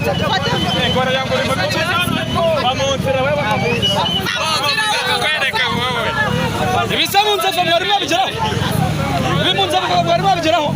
Agora já vamos ibisamunza fa mwari mabigeraho bimunza mwari mabigeraho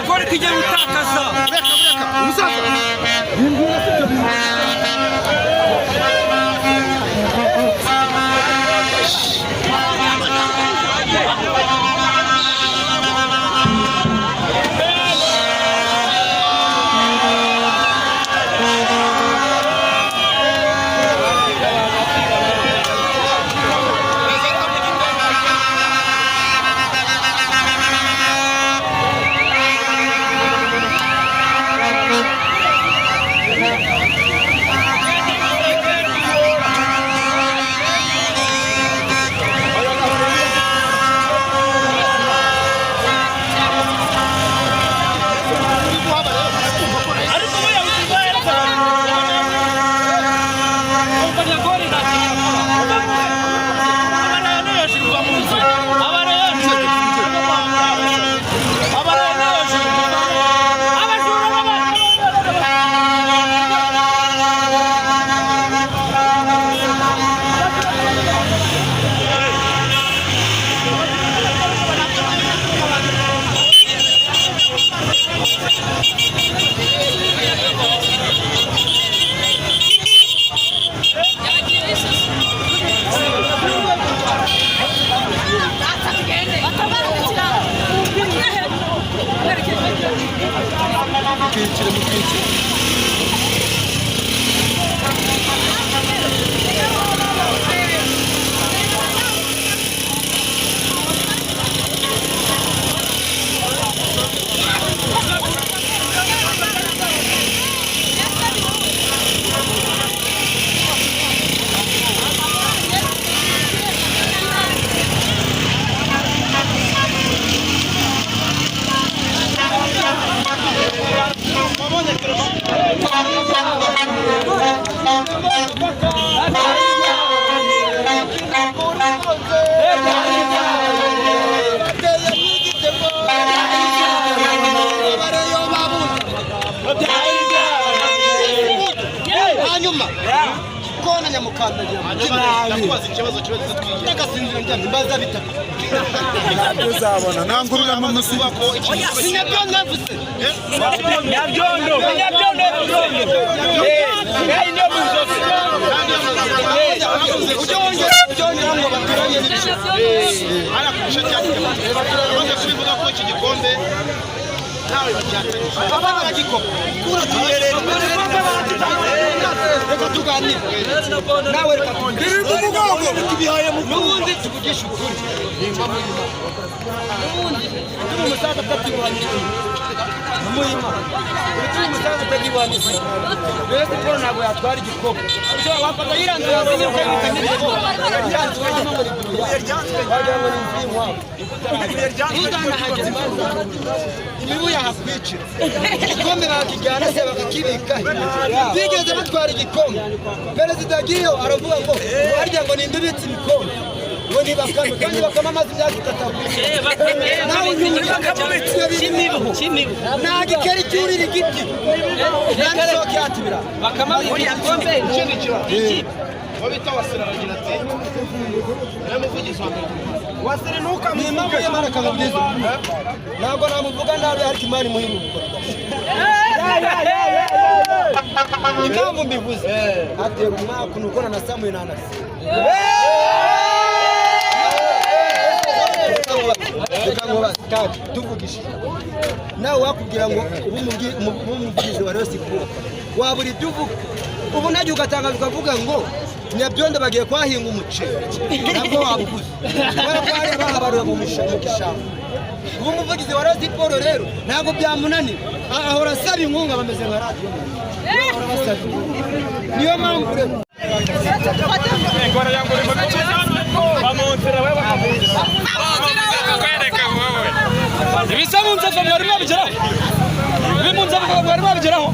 Agora que já está casado. hanyuma kona nyamukandagira ndakubaza ikibazo cyo ndagasinzira njya mbaza bitatu uzabona nangurira mu musiba ko sinabyo navuze nyabyondo ndio muzofe ujongera ngo baturanye n'icyo ara kurusha cyane bamaze kubivuga ko iki gikombe nawe bacyatanye aba baragikoma kura tuyerere reka tuganire nawe reka tubihaye mu n'ubundi tuvugisha ukuri n'ubundi turi umusaza atakiwanye muyima turi umusaza atakiwanye rero siporo ntabwo yatwara igikombe ushobora wafata yiranzura yasinyiruka yitanye igikombe yiranzura yitanye wagira ngo ni imvimwa ntuzanahageze imibu yahakwicira igikombe bakijyana se bakakibika bigeze batwara igikombe perezida agiyeho aravuga ngo harya ngo ninde ubitse ibikombe ngo ntibakame kandi bakama amazi imyaka itatu nawe chimibu ntabwo ikeri cyurira igiti ntabwo yatibira bakama igikombe wabita wasira bagira ati namuvugiza wasire nuka mwimamo y'amaraka mubyiza ntabwo namuvuga nabi ariko imana muhimu impamvu mbivuze atera umwaka nukona na Samuel nanasi tuvugishije nawe wakubwira ngo umuvugizi wa Rayon Sports wabura ibyo uvuga ubu najya ugatanga ukavuga ngo nyabyondo bagiye kwahinga umuceri nabwo wabuguze kubera ko hari abahabarura mu gishanga ubu umuvugizi wa Rayon Sports rero ntabwo byamunanira ahora asaba inkunga bameze nka radiyo niyo mpamvu rero ibisamunza mwari babigeraho ibimunza mwari babigeraho